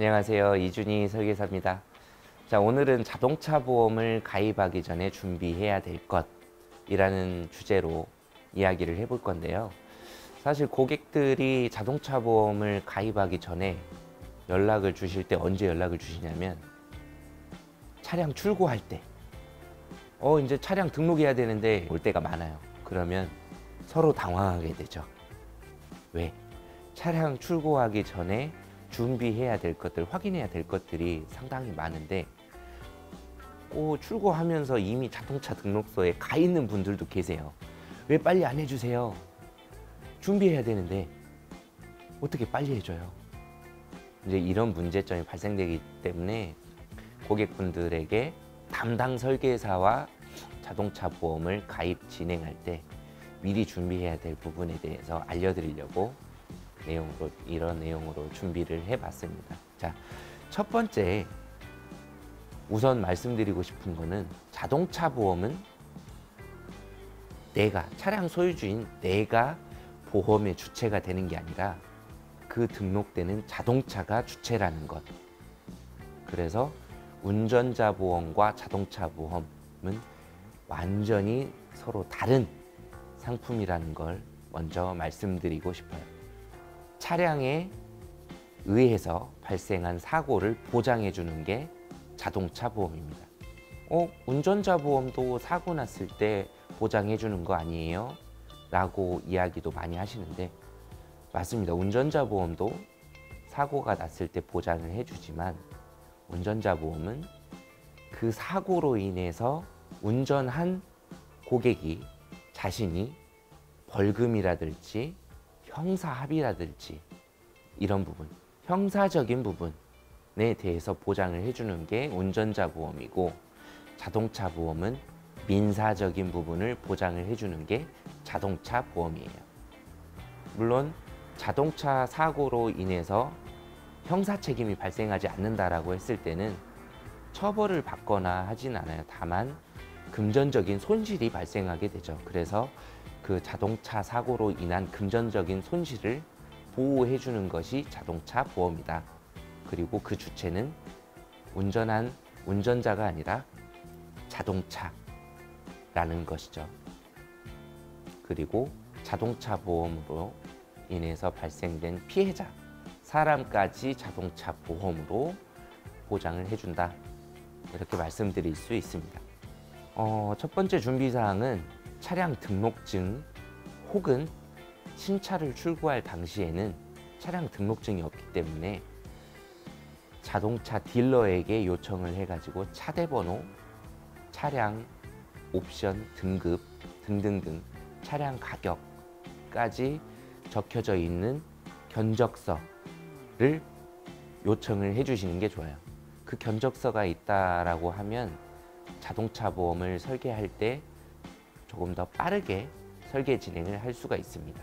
안녕하세요. 이준희 설계사입니다. 자, 오늘은 자동차 보험을 가입하기 전에 준비해야 될 것이라는 주제로 이야기를 해볼 건데요. 사실 고객들이 자동차 보험을 가입하기 전에 연락을 주실 때 언제 연락을 주시냐면 차량 출고할 때 이제 차량 등록해야 되는데 올 때가 많아요. 그러면 서로 당황하게 되죠. 왜? 차량 출고하기 전에 준비해야 될 것들, 확인해야 될 것들이 상당히 많은데 출고하면서 이미 자동차 등록소에 가 있는 분들도 계세요. 왜 빨리 안 해주세요? 준비해야 되는데 어떻게 빨리 해줘요? 이제 이런 문제점이 발생되기 때문에 고객분들에게 담당 설계사와 자동차 보험을 가입 진행할 때 미리 준비해야 될 부분에 대해서 알려드리려고 이런 내용으로 준비를 해봤습니다. 자, 첫 번째 우선 말씀드리고 싶은 거는 자동차 보험은 차량 소유주인 내가 보험의 주체가 되는 게 아니라 그 등록되는 자동차가 주체라는 것. 그래서 운전자 보험과 자동차 보험은 완전히 서로 다른 상품이라는 걸 먼저 말씀드리고 싶어요. 차량에 의해서 발생한 사고를 보장해 주는 게 자동차 보험입니다. 운전자 보험도 사고 났을 때 보장해 주는 거 아니에요? 라고 이야기도 많이 하시는데 맞습니다. 운전자 보험도 사고가 났을 때 보장을 해주지만 운전자 보험은 그 사고로 인해서 운전한 고객이 자신이 벌금이라든지 형사합의라든지 이런 부분, 형사적인 부분에 대해서 보장을 해주는 게 운전자 보험이고 자동차 보험은 민사적인 부분을 보장을 해주는 게 자동차 보험이에요. 물론 자동차 사고로 인해서 형사 책임이 발생하지 않는다라고 했을 때는 처벌을 받거나 하진 않아요. 다만 금전적인 손실이 발생하게 되죠. 그래서 그 자동차 사고로 인한 금전적인 손실을 보호해 주는 것이 자동차 보험이다. 그리고 그 주체는 운전한 운전자가 아니라 자동차라는 것이죠. 그리고 자동차 보험으로 인해서 발생된 피해자, 사람까지 자동차 보험으로 보장을 해준다. 이렇게 말씀드릴 수 있습니다. 첫 번째 준비사항은 차량 등록증 혹은 신차를 출고할 당시에는 차량 등록증이 없기 때문에 자동차 딜러에게 요청을 해가지고 차대번호, 차량 옵션 등급 등등등 차량 가격까지 적혀져 있는 견적서를 요청을 해주시는 게 좋아요. 그 견적서가 있다라고 하면 자동차 보험을 설계할 때 조금 더 빠르게 설계 진행을 할 수가 있습니다.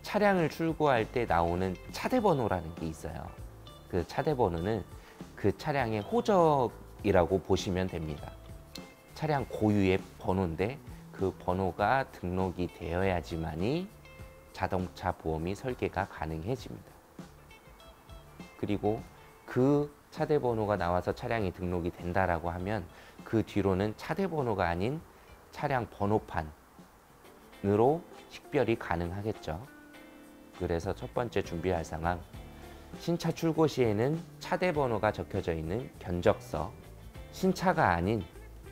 차량을 출고할 때 나오는 차대번호라는 게 있어요. 그 차대번호는 그 차량의 호적이라고 보시면 됩니다. 차량 고유의 번호인데 그 번호가 등록이 되어야지만이 자동차 보험이 설계가 가능해집니다. 그리고 그 차대번호가 나와서 차량이 등록이 된다라고 하면 그 뒤로는 차대번호가 아닌 차량 번호판으로 식별이 가능하겠죠. 그래서 첫 번째 준비할 상황, 신차 출고 시에는 차대번호가 적혀져 있는 견적서, 신차가 아닌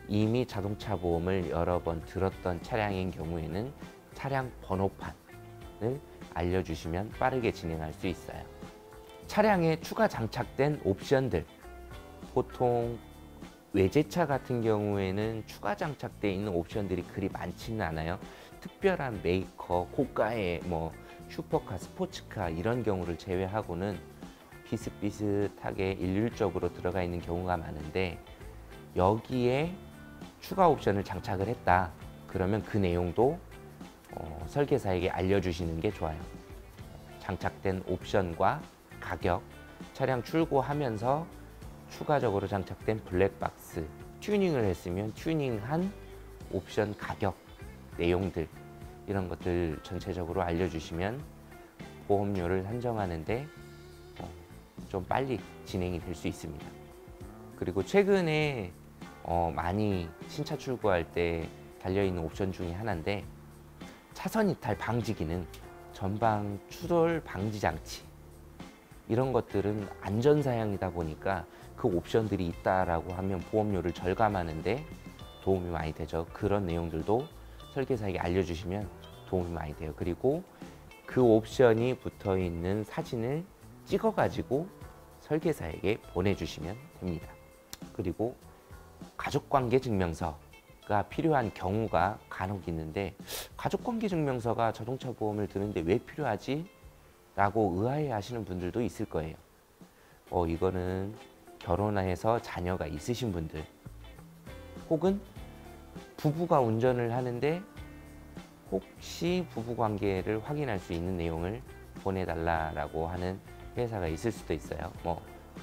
이미 자동차 보험을 여러 번 들었던 차량인 경우에는 차량 번호판을 알려주시면 빠르게 진행할 수 있어요. 차량에 추가 장착된 옵션들, 보통 외제차 같은 경우에는 추가 장착되어 있는 옵션들이 그리 많지는 않아요. 특별한 메이커, 고가의 슈퍼카, 스포츠카 이런 경우를 제외하고는 비슷비슷하게 일률적으로 들어가 있는 경우가 많은데 여기에 추가 옵션을 장착을 했다. 그러면 그 내용도 설계사에게 알려주시는 게 좋아요. 장착된 옵션과 가격, 차량 출고하면서 추가적으로 장착된 블랙박스, 튜닝을 했으면 튜닝한 옵션 가격, 내용들 이런 것들 전체적으로 알려주시면 보험료를 산정하는데 좀 빨리 진행이 될 수 있습니다. 그리고 최근에 많이 신차 출고할 때 달려있는 옵션 중에 하나인데, 차선 이탈 방지 기능, 전방 추돌 방지 장치, 이런 것들은 안전사양이다 보니까 그 옵션들이 있다라고 하면 보험료를 절감하는데 도움이 많이 되죠. 그런 내용들도 설계사에게 알려주시면 도움이 많이 돼요. 그리고 그 옵션이 붙어 있는 사진을 찍어가지고 설계사에게 보내주시면 됩니다. 그리고 가족관계 증명서가 필요한 경우가 간혹 있는데, 가족관계 증명서가 자동차 보험을 드는데 왜 필요하지? 라고 의아해 하시는 분들도 있을 거예요. 이거는 결혼해서 자녀가 있으신 분들, 혹은 부부가 운전을 하는데 혹시 부부관계를 확인할 수 있는 내용을 보내달라고 하는 회사가 있을 수도 있어요.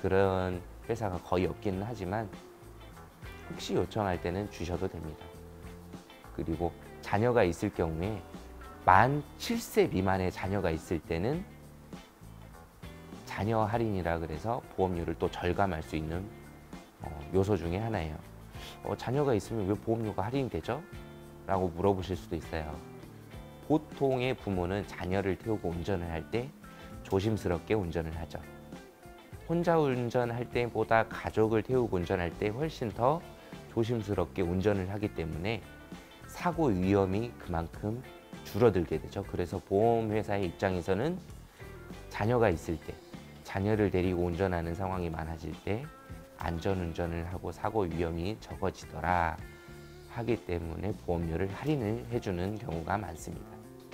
그런 회사가 거의 없기는 하지만 혹시 요청할 때는 주셔도 됩니다. 그리고 자녀가 있을 경우에 만 7세 미만의 자녀가 있을 때는 자녀 할인이라 그래서 보험료를 또 절감할 수 있는 요소 중에 하나예요. 자녀가 있으면 왜 보험료가 할인되죠? 라고 물어보실 수도 있어요. 보통의 부모는 자녀를 태우고 운전을 할 때 조심스럽게 운전을 하죠. 혼자 운전할 때보다 가족을 태우고 운전할 때 훨씬 더 조심스럽게 운전을 하기 때문에 사고 위험이 그만큼 줄어들게 되죠. 그래서 보험회사의 입장에서는 자녀가 있을 때, 자녀를 데리고 운전하는 상황이 많아질 때 안전운전을 하고 사고 위험이 적어지더라 하기 때문에 보험료를 할인을 해주는 경우가 많습니다.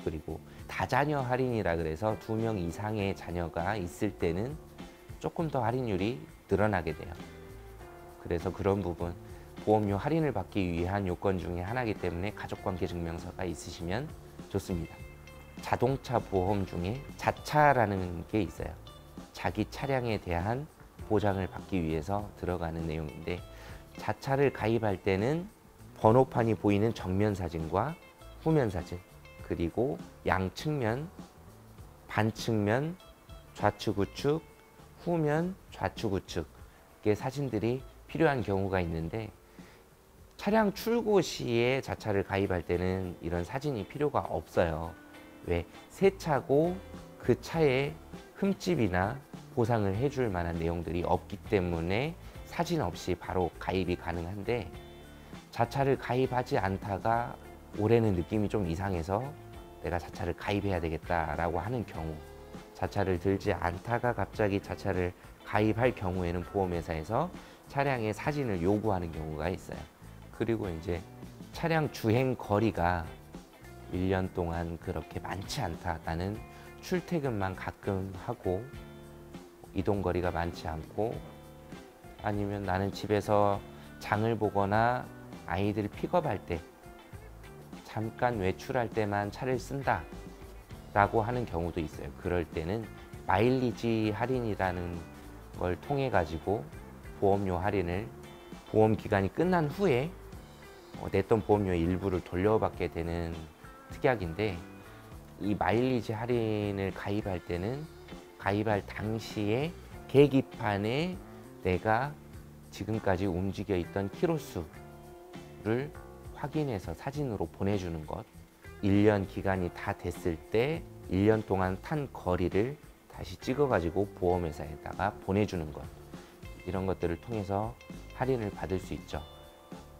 그리고 다자녀 할인이라 그래서 2명 이상의 자녀가 있을 때는 조금 더 할인율이 늘어나게 돼요. 그래서 그런 부분, 보험료 할인을 받기 위한 요건 중에 하나이기 때문에 가족관계 증명서가 있으시면 좋습니다. 자동차 보험 중에 자차라는 게 있어요. 자기 차량에 대한 보장을 받기 위해서 들어가는 내용인데, 자차를 가입할 때는 번호판이 보이는 정면 사진과 후면 사진, 그리고 양측면, 반측면, 좌측 우측, 후면 좌측 우측의 사진들이 필요한 경우가 있는데, 차량 출고 시에 자차를 가입할 때는 이런 사진이 필요가 없어요. 왜? 새 차고 그 차에 흠집이나 보상을 해줄 만한 내용들이 없기 때문에 사진 없이 바로 가입이 가능한데, 자차를 가입하지 않다가 올해는 느낌이 좀 이상해서 내가 자차를 가입해야 되겠다라고 하는 경우, 자차를 들지 않다가 갑자기 자차를 가입할 경우에는 보험회사에서 차량의 사진을 요구하는 경우가 있어요. 그리고 이제 차량 주행 거리가 1년 동안 그렇게 많지 않다, 나는 출퇴근만 가끔 하고 이동 거리가 많지 않고, 아니면 나는 집에서 장을 보거나 아이들 픽업할 때 잠깐 외출할 때만 차를 쓴다 라고 하는 경우도 있어요. 그럴 때는 마일리지 할인이라는 걸 통해 가지고 보험료 할인을 보험 기간이 끝난 후에 냈던 보험료의 일부를 돌려받게 되는 특약인데, 이 마일리지 할인을 가입할 때는 가입할 당시에 계기판에 내가 지금까지 움직여 있던 키로수를 확인해서 사진으로 보내주는 것, 1년 기간이 다 됐을 때 1년 동안 탄 거리를 다시 찍어가지고 보험회사에다가 보내주는 것, 이런 것들을 통해서 할인을 받을 수 있죠.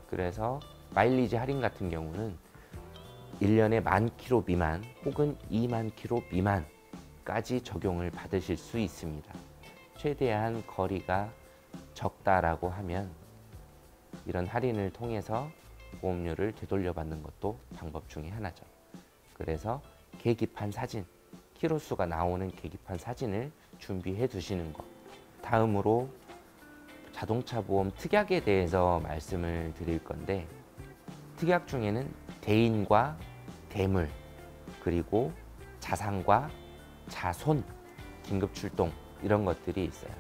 그래서 마일리지 할인 같은 경우는 1년에 10,000km 미만 혹은 20,000km 미만까지 적용을 받으실 수 있습니다. 최대한 거리가 적다라고 하면 이런 할인을 통해서 보험료를 되돌려받는 것도 방법 중에 하나죠. 그래서 계기판 사진, 키로수가 나오는 계기판 사진을 준비해 두시는 것. 다음으로 자동차 보험 특약에 대해서 말씀을 드릴 건데, 특약 중에는 대인과 대물, 그리고 자산과 자손, 긴급 출동, 이런 것들이 있어요.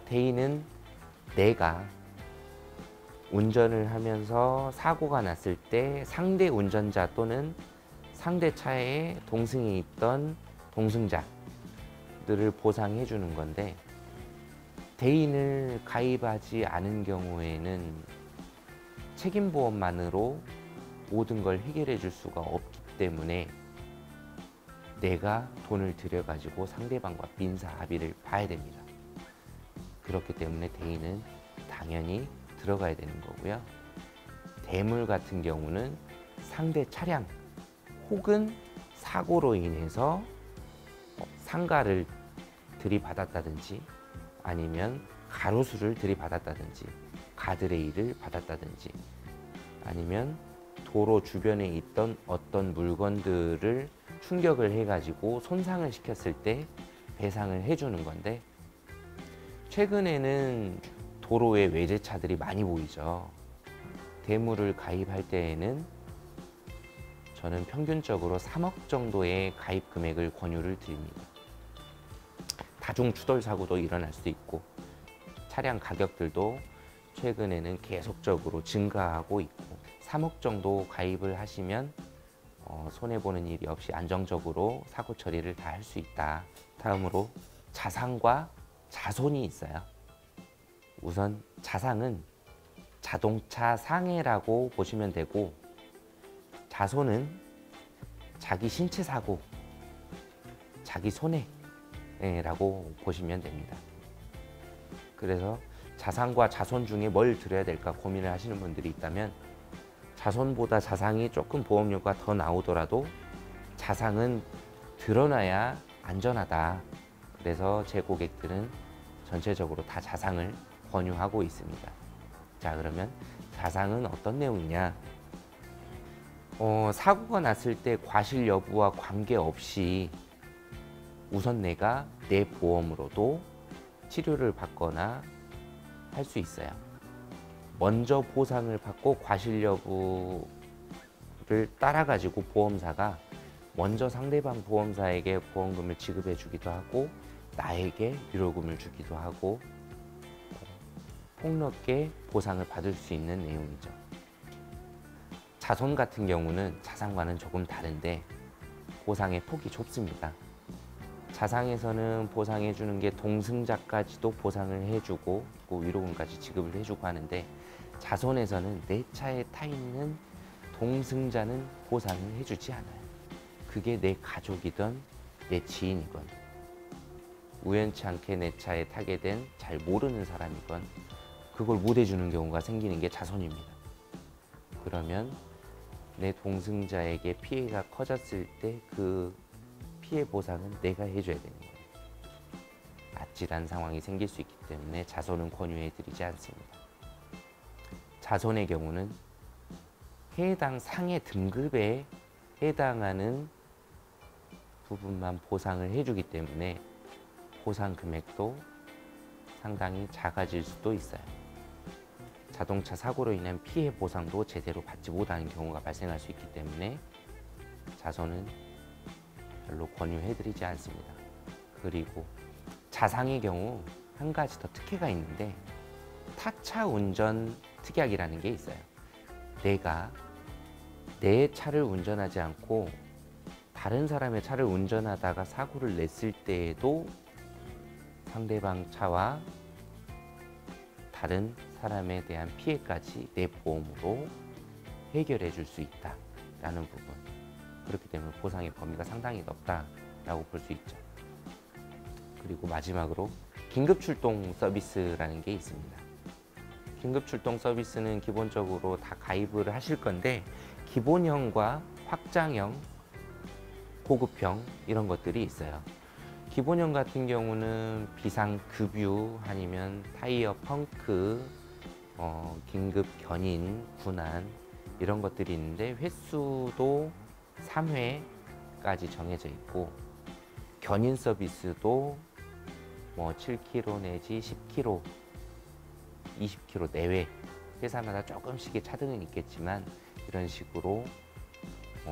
대인은 내가 운전을 하면서 사고가 났을 때 상대 운전자 또는 상대 차에 동승이 있던 동승자, 것들을 보상해 주는 건데, 대인을 가입하지 않은 경우에는 책임보험만으로 모든 걸 해결해 줄 수가 없기 때문에 내가 돈을 들여가지고 상대방과 민사 합의를 봐야 됩니다. 그렇기 때문에 대인은 당연히 들어가야 되는 거고요. 대물 같은 경우는 상대 차량 혹은 사고로 인해서 상가를 들이받았다든지, 아니면 가로수를 들이받았다든지, 가드레일을 받았다든지, 아니면 도로 주변에 있던 어떤 물건들을 충격을 해가지고 손상을 시켰을 때 배상을 해주는 건데, 최근에는 도로에 외제차들이 많이 보이죠. 대물을 가입할 때에는 저는 평균적으로 3억 정도의 가입 금액을 권유를 드립니다. 다중 추돌 사고도 일어날 수도 있고, 차량 가격들도 최근에는 계속적으로 증가하고 있고, 3억 정도 가입을 하시면 손해보는 일이 없이 안정적으로 사고 처리를 다 할 수 있다. 다음으로 자상과 자손이 있어요. 우선 자상은 자동차 상해라고 보시면 되고, 자손은 자기 신체 사고, 자기 손해라고 보시면 됩니다. 그래서 자상과 자손 중에 뭘 들어야 될까 고민을 하시는 분들이 있다면, 자손보다 자상이 조금 보험료가 더 나오더라도 자상은 드러나야 안전하다. 그래서 제 고객들은 전체적으로 다 자상을 권유하고 있습니다. 자, 그러면 자상은 어떤 내용이냐? 사고가 났을 때 과실 여부와 관계없이 우선 내가 내 보험으로도 치료를 받거나 할 수 있어요. 먼저 보상을 받고 과실 여부를 따라가지고 보험사가 먼저 상대방 보험사에게 보험금을 지급해 주기도 하고, 나에게 위로금을 주기도 하고, 폭넓게 보상을 받을 수 있는 내용이죠. 자손 같은 경우는 자상과는 조금 다른데 보상의 폭이 좁습니다. 자상에서는 보상해 주는 게 동승자까지도 보상을 해주고 위로금까지 지급을 해주고 하는데, 자손에서는 내 차에 타 있는 동승자는 보상을 해주지 않아요. 그게 내 가족이든 내 지인이건, 우연치 않게 내 차에 타게 된 잘 모르는 사람이건, 그걸 못 해주는 경우가 생기는 게 자손입니다. 그러면 내 동승자에게 피해가 커졌을 때 그 피해 보상은 내가 해줘야 되는 거예요. 아찔한 상황이 생길 수 있기 때문에 자손은 권유해드리지 않습니다. 자손의 경우는 해당 상해 등급에 해당하는 부분만 보상을 해주기 때문에 보상 금액도 상당히 작아질 수도 있어요. 자동차 사고로 인한 피해 보상도 제대로 받지 못하는 경우가 발생할 수 있기 때문에 자손은 별로 권유해드리지 않습니다. 그리고 자상의 경우 한 가지 더 특혜가 있는데, 타차 운전 특약이라는 게 있어요. 내가 내 차를 운전하지 않고 다른 사람의 차를 운전하다가 사고를 냈을 때에도 상대방 차와 다른 사람에 대한 피해까지 내 보험으로 해결해 줄 수 있다라는 부분. 그렇기 때문에 보상의 범위가 상당히 넓다라고 볼 수 있죠. 그리고 마지막으로 긴급 출동 서비스라는 게 있습니다. 긴급 출동 서비스는 기본적으로 다 가입을 하실 건데, 기본형과 확장형, 고급형 이런 것들이 있어요. 기본형 같은 경우는 비상급유 아니면 타이어 펑크, 긴급 견인, 군안 이런 것들이 있는데, 횟수도 3회까지 정해져 있고, 견인 서비스도 뭐 7km 내지 10km, 20km 내외, 회사마다 조금씩의 차등은 있겠지만 이런 식으로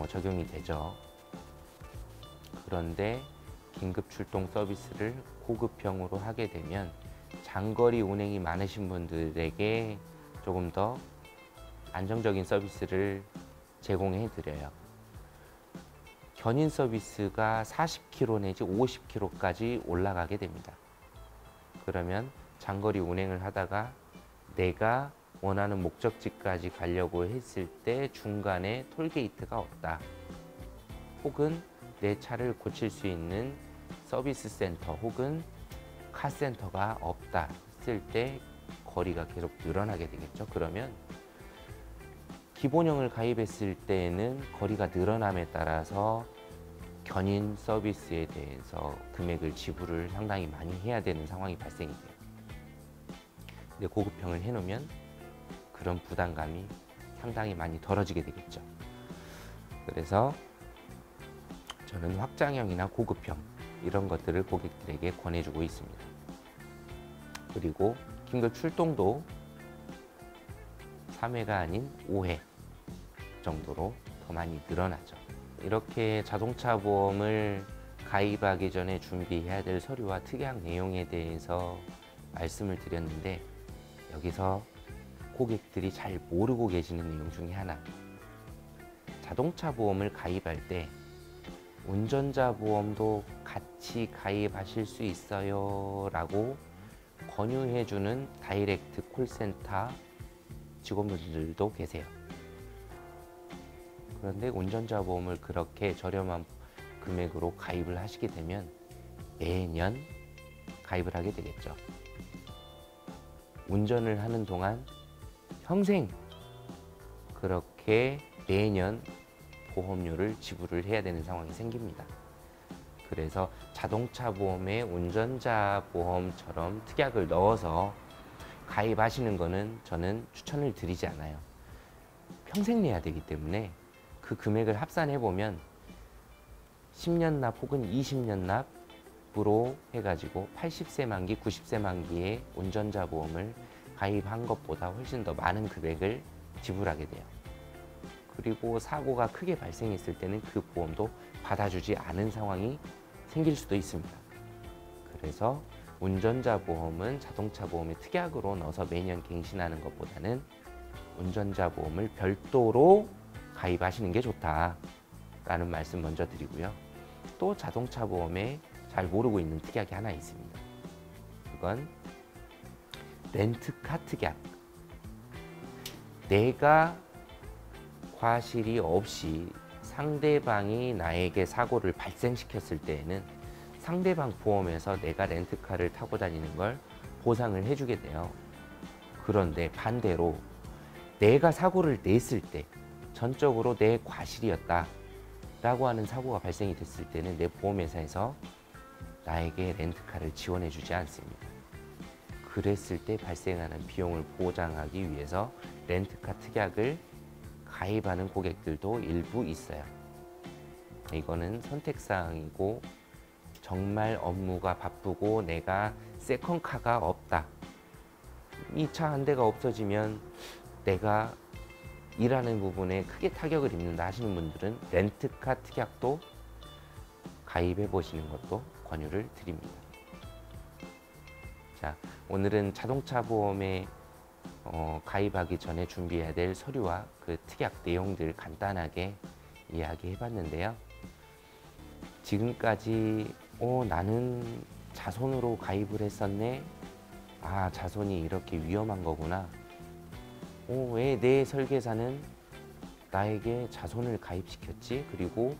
적용이 되죠. 그런데 긴급 출동 서비스를 고급형으로 하게 되면 장거리 운행이 많으신 분들에게 조금 더 안정적인 서비스를 제공해 드려요. 견인 서비스가 40km 내지 50km까지 올라가게 됩니다. 그러면 장거리 운행을 하다가 내가 원하는 목적지까지 가려고 했을 때 중간에 톨게이트가 없다. 혹은 내 차를 고칠 수 있는 서비스 센터 혹은 카센터가 없다 했을 때 거리가 계속 늘어나게 되겠죠. 그러면 기본형을 가입했을 때에는 거리가 늘어남에 따라서 견인 서비스에 대해서 금액을 지불을 상당히 많이 해야 되는 상황이 발생이 돼요. 근데 고급형을 해놓으면 그런 부담감이 상당히 많이 덜어지게 되겠죠. 그래서 저는 확장형이나 고급형 이런 것들을 고객들에게 권해주고 있습니다. 그리고 긴급 출동도 3회가 아닌 5회 정도로 더 많이 늘어나죠. 이렇게 자동차 보험을 가입하기 전에 준비해야 될 서류와 특약 내용에 대해서 말씀을 드렸는데, 여기서 고객들이 잘 모르고 계시는 내용 중에 하나, 자동차 보험을 가입할 때 운전자 보험도 같이 가입하실 수 있어요 라고 권유해주는 다이렉트 콜센터 직원분들도 계세요. 그런데 운전자 보험을 그렇게 저렴한 금액으로 가입을 하시게 되면 매년 가입을 하게 되겠죠. 운전을 하는 동안 평생 그렇게 매년 보험료를 지불을 해야 되는 상황이 생깁니다. 그래서 자동차 보험에 운전자 보험처럼 특약을 넣어서 가입하시는 거는 저는 추천을 드리지 않아요. 평생 내야 되기 때문에 그 금액을 합산해 보면 10년 납 혹은 20년 납으로 해가지고 80세 만기, 90세 만기에 운전자 보험을 가입한 것보다 훨씬 더 많은 금액을 지불하게 돼요. 그리고 사고가 크게 발생했을 때는 그 보험도 받아주지 않은 상황이 생길 수도 있습니다. 그래서 운전자 보험은 자동차 보험의 특약으로 넣어서 매년 갱신하는 것보다는 운전자 보험을 별도로 가입하시는 게 좋다라는 말씀 먼저 드리고요. 또 자동차 보험에 잘 모르고 있는 특약이 하나 있습니다. 그건 렌트카 특약. 내가 과실이 없이 상대방이 나에게 사고를 발생시켰을 때에는 상대방 보험에서 내가 렌트카를 타고 다니는 걸 보상을 해주게 돼요. 그런데 반대로 내가 사고를 냈을 때 전적으로 내 과실이었다 라고 하는 사고가 발생이 됐을 때는 내 보험회사에서 나에게 렌트카를 지원해 주지 않습니다. 그랬을 때 발생하는 비용을 보장하기 위해서 렌트카 특약을 가입하는 고객들도 일부 있어요. 이거는 선택사항이고, 정말 업무가 바쁘고 내가 세컨카가 없다, 이 차 한 대가 없어지면 내가 일하는 부분에 크게 타격을 입는다 하시는 분들은 렌트카 특약도 가입해 보시는 것도 권유를 드립니다. 자, 오늘은 자동차 보험에 가입하기 전에 준비해야 될 서류와 그 특약 내용들 간단하게 이야기해 봤는데요. 지금까지 나는 자손으로 가입을 했었네. 아, 자손이 이렇게 위험한 거구나. 왜 내 설계사는 나에게 자손을 가입시켰지? 그리고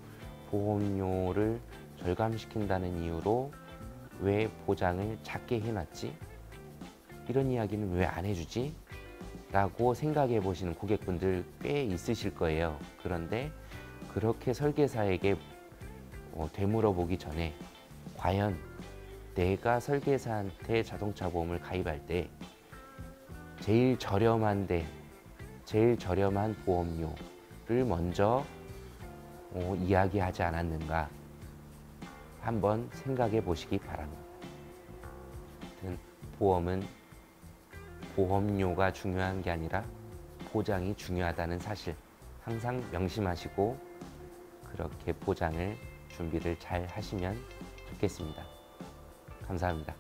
보험료를 절감시킨다는 이유로 왜 보장을 작게 해놨지? 이런 이야기는 왜 안 해주지? 라고 생각해 보시는 고객분들 꽤 있으실 거예요. 그런데 그렇게 설계사에게 되물어 보기 전에 과연 내가 설계사한테 자동차 보험을 가입할 때 제일 저렴한 보험료를 먼저 이야기하지 않았는가 한번 생각해 보시기 바랍니다. 보험은 보험료가 중요한 게 아니라 보장이 중요하다는 사실 항상 명심하시고 그렇게 보장을 준비를 잘 하시면 좋겠습니다. 감사합니다.